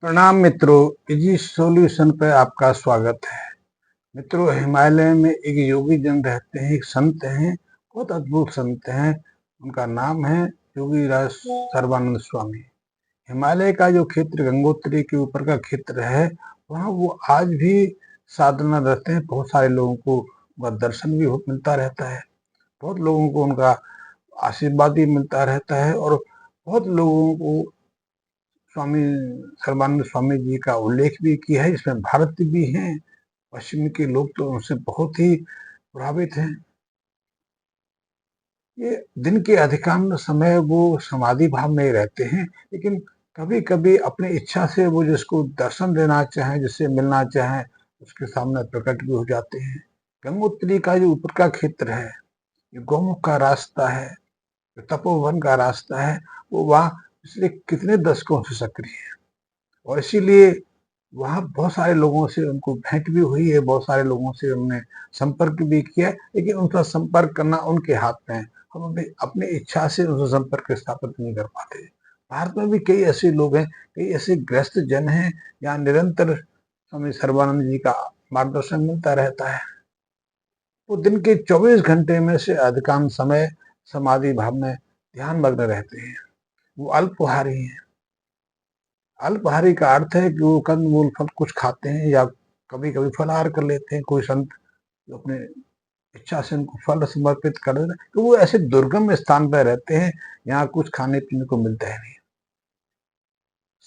प्रणाम मित्रों, easy solution पर आपका स्वागत है। मित्रों, हिमालय में एक योगी जन रहते हैं, एक संत हैं, बहुत अद्भुत संत हैं। उनका नाम है योगी राज सर्वानंद स्वामी। हिमालय का जो क्षेत्र गंगोत्री के ऊपर का क्षेत्र है, वहाँ वो आज भी साधना रहते हैं। बहुत सारे लोगों को उनका दर्शन भी मिलता रहता है, बहुत लोगों को उनका आशीर्वाद भी मिलता रहता है और बहुत लोगों को स्वामी सर्वानंद स्वामी जी का उल्लेख भी किया है, जिसमें भारत भी हैं। पश्चिम के लोग तो उनसे बहुत ही प्रभावित हैं। ये दिन के अधिकांश समय वो समाधि भाव में रहते हैं, लेकिन कभी कभी अपनी इच्छा से वो जिसको दर्शन देना चाहें, जिससे मिलना चाहें, उसके सामने प्रकट भी हो जाते हैं। गंगोत्री का जो ऊपर का क्षेत्र है, जो गौमुख का रास्ता है, जो तपोवन का रास्ता है, वो वहाँ पिछले कितने दशकों से सक्रिय है और इसीलिए वहाँ बहुत सारे लोगों से उनको भेंट भी हुई है, बहुत सारे लोगों से उन्होंने संपर्क भी किया है, लेकिन उनका संपर्क करना उनके हाथ में है। हम अपनी इच्छा से उनसे संपर्क स्थापित नहीं कर पाते। भारत में भी कई ऐसे लोग हैं, कई ऐसे ग्रस्त जन हैं, यहाँ निरंतर स्वामी सर्वानंद जी का मार्गदर्शन मिलता रहता है। वो दिन के 24 घंटे में से अधिकांश समय समाधि भाव में ध्यान मग्न रहते हैं। वो अल्पहारी हैं। अल्पाहारी का अर्थ है कि वो कंद मूल फल कुछ खाते हैं या कभी कभी फलाहार कर लेते हैं। कोई संत जो अपने इच्छा से उनको फल समर्पित कर देते हैं, तो वो ऐसे दुर्गम स्थान पर रहते हैं, यहाँ कुछ खाने पीने को मिलता है नहीं।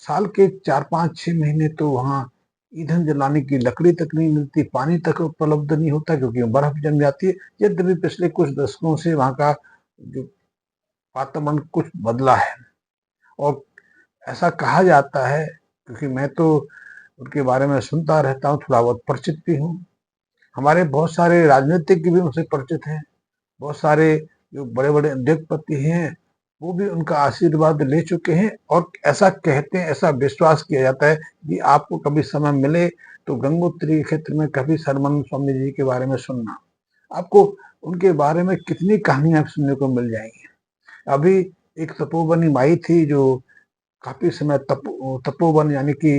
साल के 4 5 6 महीने तो वहाँ ईंधन जलाने की लकड़ी तक नहीं मिलती, पानी तक उपलब्ध नहीं होता, क्योंकि बर्फ जम जाती है। यद्यपि पिछले कुछ दशकों से वहाँ का जो वातावरण कुछ बदला है और ऐसा कहा जाता है, क्योंकि मैं तो उनके बारे में सुनता रहता हूँ, थोड़ा बहुत परिचित भी हूँ। हमारे बहुत सारे राजनीतिक भी उनसे परिचित हैं। बहुत सारे जो बड़े बड़े उद्योगपति हैं, वो भी उनका आशीर्वाद ले चुके हैं और ऐसा कहते हैं, ऐसा विश्वास किया जाता है कि आपको कभी समय मिले तो गंगोत्री क्षेत्र में कभी सर्वानंद स्वामी जी के बारे में सुनना। आपको उनके बारे में कितनी कहानियां सुनने को मिल जाएंगी। अभी एक तपोवनी माई थी जो काफी समय तपोवन यानी कि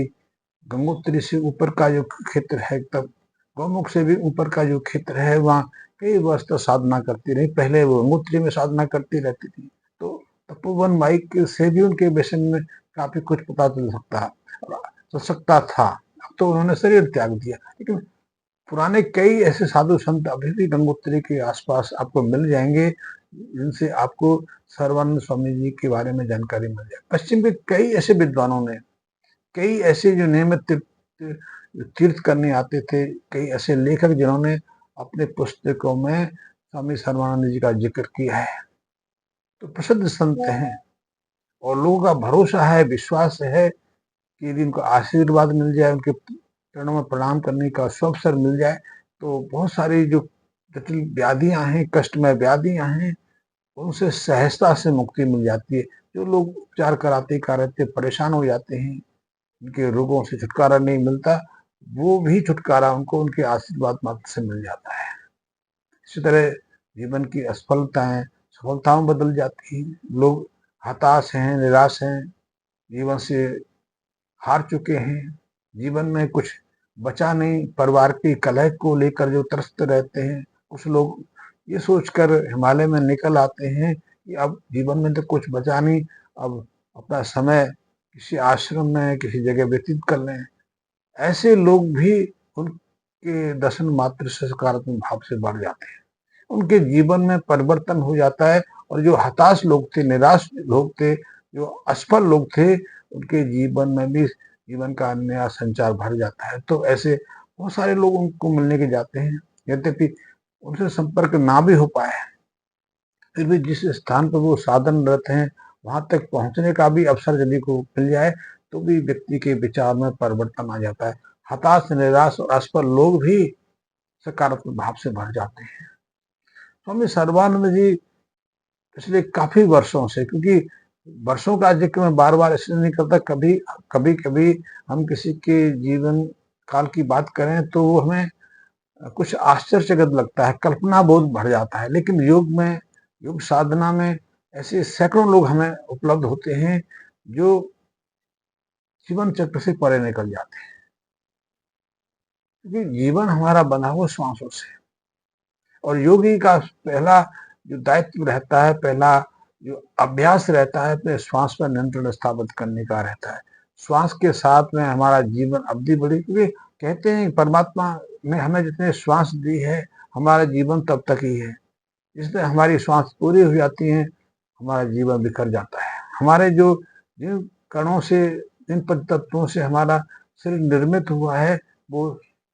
गंगोत्री से ऊपर का जो क्षेत्र है, तब गौमुख से भी ऊपर का जो क्षेत्र है, वहाँ कई वर्ष तक साधना करती रही। पहले वो गंगोत्री में साधना करती रहती थी, तो तपोवन माई से भी उनके विषय में काफी कुछ पता चल सकता था। अब तो उन्होंने शरीर त्याग दिया, लेकिन पुराने कई ऐसे साधु संत अभी भी गंगोत्री के आसपास आपको मिल जाएंगे, जिनसे आपको सर्वानंद स्वामी जी के बारे में जानकारी मिल जाए। पश्चिम के कई ऐसे विद्वानों ने, कई ऐसे जो नियमित तीर्थ करने आते थे, कई ऐसे लेखक जिन्होंने अपने पुस्तकों में स्वामी सर्वानंद जी का जिक्र किया है, तो प्रसिद्ध संत हैं और लोगों का भरोसा है, विश्वास है कि यदि उनको आशीर्वाद मिल जाए, उनके चरणों में प्रणाम करने का अवसर मिल जाए, तो बहुत सारी जो जटिल व्याधियां हैं, कष्टमय व्याधियां हैं, उनसे सहजता से मुक्ति मिल जाती है। जो लोग उपचार कराते कराते परेशान हो जाते हैं, उनके रोगों से छुटकारा नहीं मिलता, वो भी छुटकारा उनको उनके आशीर्वाद मात्र से मिल जाता है। इसी तरह जीवन की असफलताएं सफलताओं बदल जाती हैं। लोग हताश हैं, निराश हैं, जीवन से हार चुके हैं, जीवन में कुछ बचा नहीं, परिवार की कलह को लेकर जो त्रस्त रहते हैं। कुछ लोग ये सोचकर हिमालय में निकल आते हैं कि अब जीवन में तो कुछ बचा नहीं, अब अपना समय किसी आश्रम में किसी जगह व्यतीत कर लें। ऐसे लोग भी उनके दर्शन मात्र से सकारात्मक भाव से बढ़ जाते हैं, उनके जीवन में परिवर्तन हो जाता है। और जो हताश लोग थे, निराश लोग थे, जो असफल लोग थे, उनके जीवन में भी जीवन का नया संचार भर जाता है। तो ऐसे बहुत सारे लोग उनको मिलने के जाते हैं, यद्यपि उनसे संपर्क ना भी हो पाए, फिर भी जिस स्थान पर वो साधनरत हैं, वहां तक पहुंचने का भी अवसर यदि को मिल जाए, तो भी व्यक्ति के विचार में परिवर्तन आ जाता है। हताश, निराश और असफल लोग भी सकारात्मक भाव से भर जाते हैं। स्वामी सर्वानंद जी पिछले काफी वर्षों से, क्योंकि वर्षों का जिक्र मैं बार बार इसलिए नहीं करता, कभी कभी कभी हम किसी के जीवन काल की बात करें तो वो हमें कुछ आश्चर्यचकित लगता है, कल्पना बोध बढ़ जाता है। लेकिन योग में, योग साधना में ऐसे सैकड़ों लोग हमें उपलब्ध होते हैं जो जीवन चक्र से परे निकल जाते हैं, क्योंकि जीवन हमारा बना हुआ श्वासों से। और योगी का पहला जो दायित्व रहता है, पहला जो अभ्यास रहता है, अपने श्वास पर नियंत्रण स्थापित करने का रहता है। श्वास के साथ में हमारा जीवन अवधि बढ़ी, क्योंकि कहते हैं परमात्मा ने हमें जितने श्वास दी है, हमारा जीवन तब तक ही है। इसलिए हमारी श्वास पूरी हो जाती है, हमारा जीवन बिखर जाता है। हमारे जो जिन कणों से, जिन पंचतत्वों से हमारा शरीर निर्मित हुआ है, वो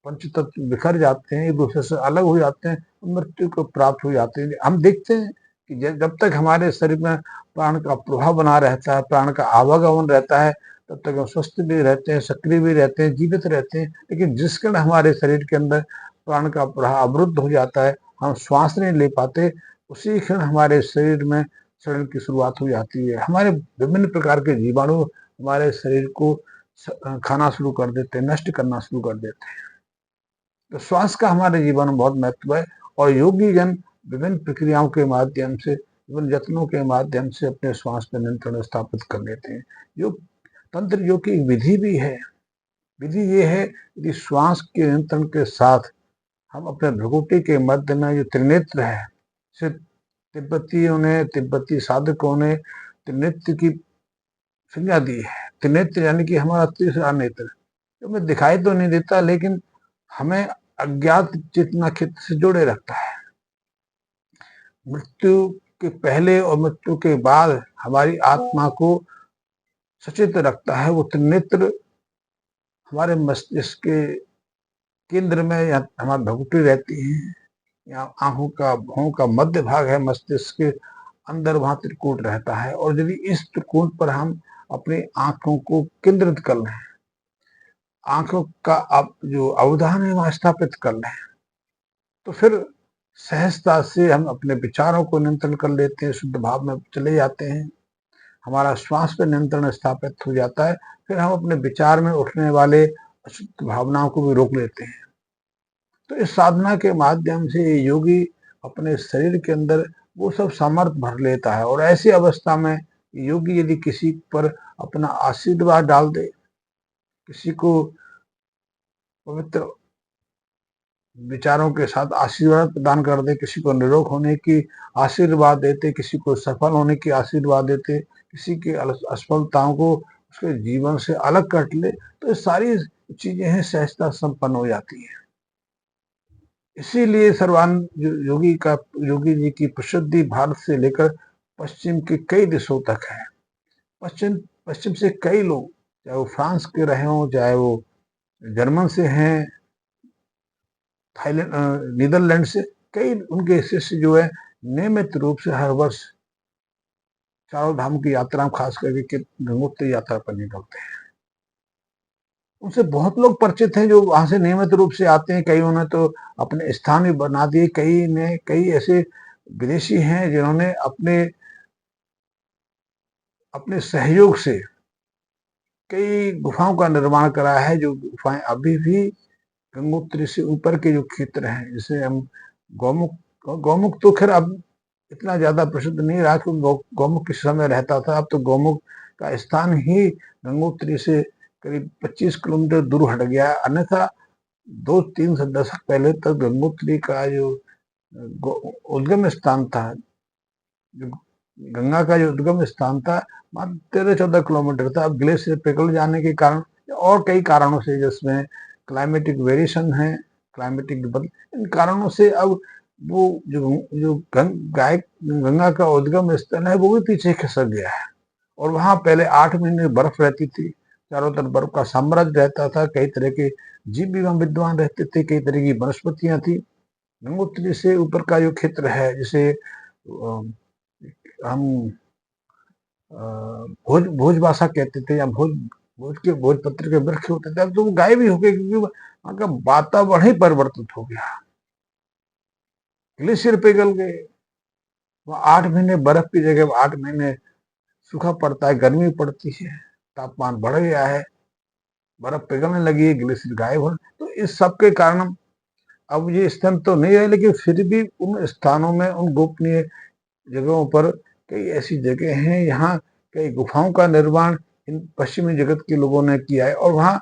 पंचतत्व बिखर जाते हैं, एक दूसरे से अलग हो जाते हैं, मृत्यु को प्राप्त हो जाते हैं। हम देखते हैं कि जब तक हमारे शरीर में प्राण का प्रभाव बना रहता है, प्राण का आवागमन रहता है, तब तक हम स्वस्थ भी रहते हैं, सक्रिय भी रहते हैं, जीवित रहते हैं। लेकिन जिस क्षण हमारे शरीर के अंदर प्राण का प्रवाह अवरुद्ध हो जाता है, हम श्वास नहीं ले पाते, उसी क्षण हमारे शरीर में सड़न की शुरुआत हो जाती है। हमारे विभिन्न प्रकार के जीवाणु हमारे शरीर को खाना शुरू कर देते हैं, नष्ट करना शुरू कर देते हैं। तो श्वास का हमारे जीवन में बहुत महत्व है, और योगी जन विभिन्न प्रक्रियाओं के माध्यम से, विभिन्न यत्नों के माध्यम से अपने श्वास पर नियंत्रण स्थापित कर लेते हैं। योग तंत्र योग की विधि भी है। विधि ये है कि श्वास के नियंत्रण के साथ हम अपने भ्रुकुटी के मध्य में जो त्रिनेत्र है, तिब्बती साधकों ने त्रिनेत्र की संज्ञा दी है। त्रिनेत्र यानी कि हमारा तीसरा नेत्र, जो हमें दिखाई तो नहीं देता, लेकिन हमें अज्ञात चेतना क्षेत्र से जोड़े रखता है। मृत्यु के पहले और मृत्यु के बाद हमारी आत्मा को सचेत रखता है। वो त्रिनेत्र हमारे मस्तिष्क के केंद्र में या हमारी भ्रुकुटी रहती है, या भौं का मध्य भाग है मस्तिष्क के अंदर, वहां त्रिकूट रहता है। और यदि इस त्रिकूट पर हम अपनी आंखों को केंद्रित कर लें, आंखों का अब जो अवधान है वहां स्थापित कर लें, तो फिर सहजता से हम अपने विचारों को नियंत्रण कर लेते हैं, शुद्ध भाव में चले जाते हैं, हमारा श्वास पर नियंत्रण स्थापित हो जाता है। फिर हम अपने विचार में उठने वाले अशुद्ध भावनाओं को भी रोक लेते हैं। तो इस साधना के माध्यम से योगी अपने शरीर के अंदर वो सब सामर्थ्य भर लेता है। और ऐसी अवस्था में योगी यदि किसी पर अपना आशीर्वाद डाल दे, किसी को पवित्र विचारों के साथ आशीर्वाद प्रदान कर दे, किसी को निरोग होने की आशीर्वाद देते, किसी को सफल होने की आशीर्वाद देते, किसी की असफलताओं को उसके जीवन से अलग कट ले, तो ये सारी चीजें हैं सहजता संपन्न हो जाती है। इसीलिए योगी जी की प्रसिद्धि भारत से लेकर पश्चिम के कई देशों तक है। पश्चिम से कई लोग, चाहे वो फ्रांस के रहे हों, चाहे वो जर्मन से हैं, थाईलैंड, नीदरलैंड से, कई उनके शिष्य जो है नियमित रूप से हर वर्ष चारों धाम की यात्रा, खास करके गंगोत्री यात्रा पर निकलते हैं। उनसे बहुत लोग परिचित हैं जो वहां से नियमित रूप से आते हैं। कईयों ने तो अपने स्थान भी बना दिए, कई ऐसे विदेशी हैं जिन्होंने अपने सहयोग से कई गुफाओं का निर्माण करा है, जो गुफाएं अभी भी गंगोत्री से ऊपर के जो क्षेत्र हैं, जैसे हम गौमुख तो खैर अब इतना ज्यादा प्रसिद्ध नहीं रहा, क्योंकि गौमुख किस समय रहता था। अब तो गौमुख का स्थान ही गंगोत्री से करीब 25 किलोमीटर दूर हट गया। अन्यथा 2-3 दशक पहले तक गंगोत्री का जो उद्गम स्थान था, जो गंगा का जो उद्गम स्थान था, मात्र 13-14 किलोमीटर था। अब ग्लेशियर पिघल जाने के कारण और कई कारणों से, जिसमें क्लाइमेटिक वेरिएशन है, क्लाइमेटिक बदल, इन कारणों से अब वो जो गंगा का उद्गम स्थल है वो भी पीछे खिसक गया है। और वहां पहले 8 महीने बर्फ रहती थी, चारों तरफ बर्फ का साम्राज्य रहता था, कई तरह के जीव भी वहां विद्वान रहते थे, कई तरह की वनस्पतियां थी। गंगोत्री से ऊपर का जो क्षेत्र है, जिसे हम भोजबासा कहते थे, या भोजपत्र के वृक्ष होते थे, अब तो वो गायब ही हो गए, क्योंकि वहां का वातावरण ही परिवर्तित हो गया। ग्लेशियर पिघल गए, वहां 8 महीने बर्फ की जगह 8 महीने सूखा पड़ता है, गर्मी पड़ती है, तापमान बढ़ गया है, बर्फ पिघलने लगी है, ग्लेशियर गायब हो। तो इस सब के कारण अब ये स्थल तो नहीं है, लेकिन फिर भी उन स्थानों में, उन गोपनीय जगहों पर कई ऐसी जगह हैं, यहाँ कई गुफाओं का निर्माण इन पश्चिमी जगत के लोगों ने किया है। और वहाँ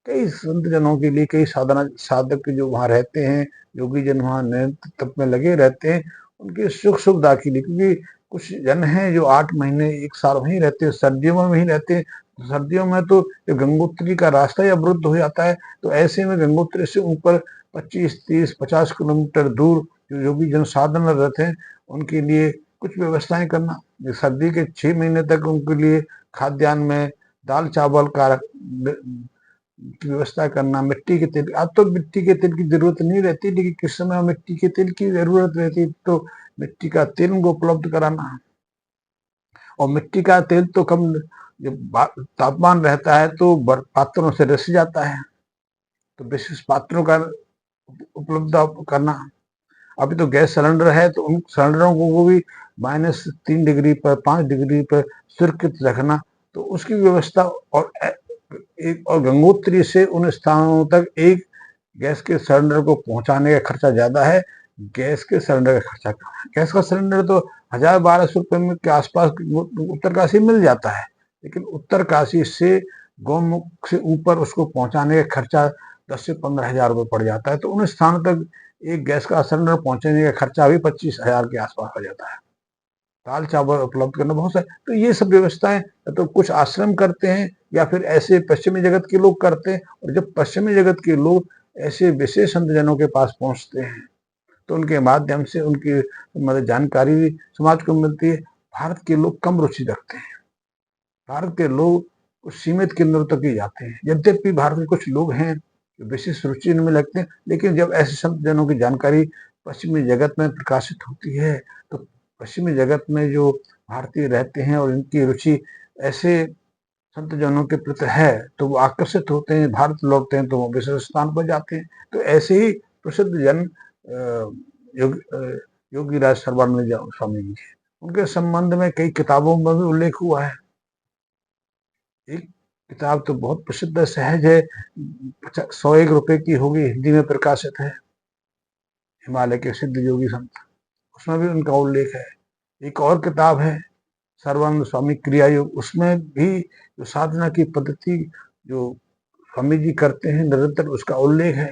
कई संत जनों के लिए, कई साधना साधक जो वहाँ रहते हैं, योगी जन वहाँ निरंतर तप में लगे रहते हैं, उनकी सुख सुविधा के लिए। क्योंकि कुछ जन हैं जो 8 महीने 1 साल वहीं रहते हैं, सर्दियों में वहीं रहते हैं। सर्दियों में तो जब गंगोत्री का रास्ता ही अवरुद्ध हो जाता है, तो ऐसे में गंगोत्री से ऊपर 25, 30, 50 किलोमीटर दूर जो योगी जन साधनरत हैं, उनके लिए कुछ व्यवस्थाएं करना। सर्दी के 6 महीने तक उनके लिए खाद्यान्न में दाल चावल का की व्यवस्था करना, मिट्टी के तेल। अब तो मिट्टी के तेल की जरूरत नहीं रहती, लेकिन किस समय मिट्टी के तेल की जरूरत रहती तो मिट्टी का तेल उनको उपलब्ध कराना। और मिट्टी का तेल तो कम जब तापमान रहता है तो पात्रों से रिस जाता है, तो विशेष पात्रों का उपलब्ध करना। अभी तो गैस सिलेंडर है, तो उन सिलेंडरों को भी -3 डिग्री पर, 5 डिग्री पर सुरक्षित रखना, तो उसकी व्यवस्था। और गंगोत्री से उन स्थानों तक एक गैस के सिलेंडर को पहुंचाने का खर्चा ज्यादा है, गैस के सिलेंडर का खर्चा कम है। गैस का सिलेंडर तो 1000-1200 रुपये के आसपास उत्तरकाशी मिल जाता है, लेकिन उत्तरकाशी से गौमुख से ऊपर उसको पहुंचाने का खर्चा 10 से 15 हजार रुपये पड़ जाता है। तो उन स्थानों तक एक गैस का सिलेंडर पहुंचाने का खर्चा भी 25 हजार के आसपास हो जाता है। दाल चावल उपलब्ध करना बहुत सारे, तो ये सब व्यवस्थाएं तो कुछ आश्रम करते हैं या फिर ऐसे पश्चिमी जगत के लोग करते हैं। और जब पश्चिमी जगत के लोग ऐसे विशेष संत जनों के पास पहुंचते हैं, तो उनके माध्यम से उनकी मतलब जानकारी भी समाज को मिलती है। भारत के लोग कम रुचि रखते हैं, भारत के लोग कुछ सीमित केंद्रों तक ही जाते हैं। यद्यपि भारत के कुछ लोग हैं जो विशेष रुचि इनमें लगते हैं, लेकिन जब ऐसे संत जनों की जानकारी पश्चिमी जगत में प्रकाशित होती है, तो पश्चिमी जगत में जो भारतीय रहते हैं और इनकी रुचि ऐसे संत जनों के प्रति है, तो वो आकर्षित होते हैं, भारत लौटते हैं तो वो विशेष स्थान पर जाते हैं। तो ऐसे ही प्रसिद्ध जन योगी राज सर्वानंद स्वामी जी, उनके संबंध में कई किताबों में भी उल्लेख हुआ है। एक किताब तो बहुत प्रसिद्ध सहज है, 101 रुपए की होगी, हिंदी में प्रकाशित है, हिमालय के सिद्ध योगी संत, उसमें भी उनका उल्लेख है। एक और किताब है सर्वानंद स्वामी क्रिया योग, उसमें भी जो साधना की पद्धति जो स्वामी जी करते हैं निरंतर, उसका उल्लेख है।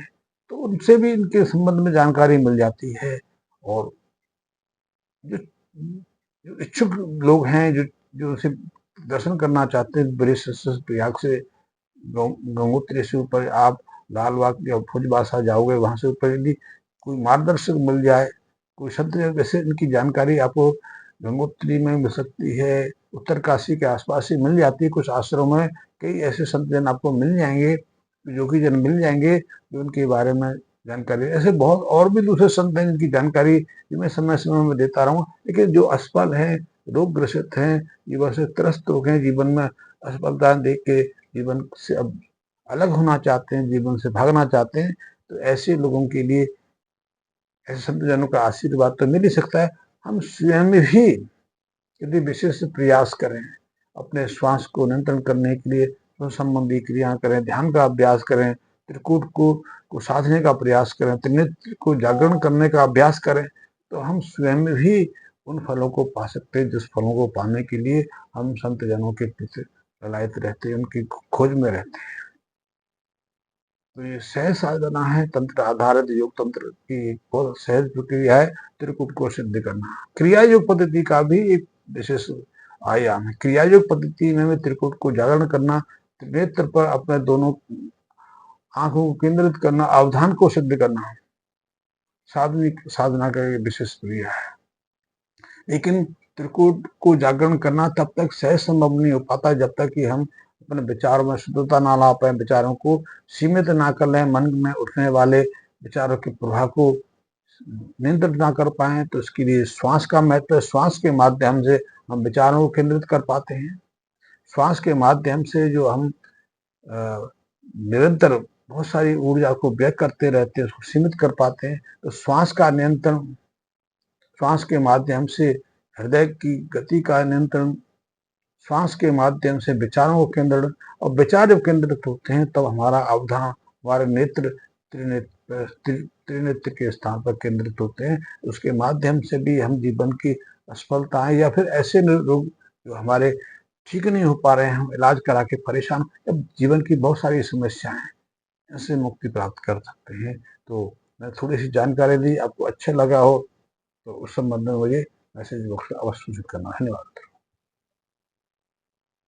तो उनसे भी इनके संबंध में जानकारी मिल जाती है। और जो जो इच्छुक लोग हैं, जो जो उसे दर्शन करना चाहते हैं, बड़े प्रयाग से गंगोत्री से ऊपर आप लाल बाग या भुजबासा जाओगे, वहां से ऊपर यदि कोई मार्गदर्शक मिल जाए, कोई संत, वैसे इनकी जानकारी आपको गंगोत्री में मिल सकती है, उत्तरकाशी के आसपास ही मिल जाती है। कुछ आश्रमों में कई ऐसे संत जन आपको मिल जाएंगे, योगी जन मिल जाएंगे, जो उनके बारे में जानकारी। ऐसे बहुत और भी दूसरे संत हैं जिनकी जानकारी मैं समय समय में देता रहूँ, लेकिन जो असफल हैं, रोग ग्रसित हैं, जीवन से त्रस्त हो गए, जीवन में असफलता देख के जीवन से अब अलग होना चाहते हैं, जीवन से भागना चाहते हैं, तो ऐसे लोगों के लिए ऐसे संत जनों का आशीर्वाद तो मिल ही सकता है। हम स्वयं भी यदि विशेष प्रयास करें, अपने श्वास को नियंत्रण करने के लिए संबंधी क्रिया करें, ध्यान का अभ्यास करें, त्रिकूट को साधने का प्रयास करें, त्रिनेत्र को जागरण करने का अभ्यास करें, तो हम स्वयं भी उन फलों को पा सकते हैं जिस फलों को पाने के लिए हम संत जनों के पीछे ललायत रहते हैं, उनकी खोज में रहते हैं। तो ये सहज साधना है, तंत्र आधारित योग तंत्र की बहुत सहज प्रक्रिया है त्रिकूट को सिद्ध करना। क्रिया योग पद्धति का भी एक विशेष आयाम है। क्रिया योग पद्धति में त्रिकूट को जागरण करना, नेत्र पर अपने दोनों आंखों को केंद्रित करना, अवधान को सिद्ध करना साधनिक साधना का विशेष क्रिया है। लेकिन त्रिकूट को जागरण करना तब तक सहज संभव नहीं हो पाता जब तक कि हम अपने विचारों में शुद्धता ना ला पाए, विचारों को सीमित ना कर लें, मन में उठने वाले विचारों के प्रवाह को नियंत्रित ना कर पाए। तो इसके लिए श्वास का महत्व, श्वास के माध्यम से हम विचारों को केंद्रित कर पाते हैं। श्वास के माध्यम से जो हम निरंतर बहुत सारी ऊर्जा को व्यय करते रहते हैं, उसको सीमित कर पाते हैं। तो श्वास का नियंत्रण, श्वास के माध्यम से हृदय की गति का नियंत्रण, श्वास के माध्यम से विचारों को केंद्रित, और विचार जब केंद्रित होते हैं तब तो हमारा अवधान, हमारे नेत्र त्रिनेत्र के स्थान पर केंद्रित होते हैं। उसके माध्यम से भी हम जीवन की असफलताएं या फिर ऐसे रोग जो हमारे ठीक नहीं हो पा रहे हैं, हम इलाज करा के परेशान, जब जीवन की बहुत सारी समस्याएँ हैं, इससे मुक्ति प्राप्त कर सकते हैं। तो मैं थोड़ी-सी जानकारी दी, आपको अच्छा लगा हो, तो उस संबंध में मुझे मैसेज बॉक्स में अवश्य सूचित करना। धन्यवाद।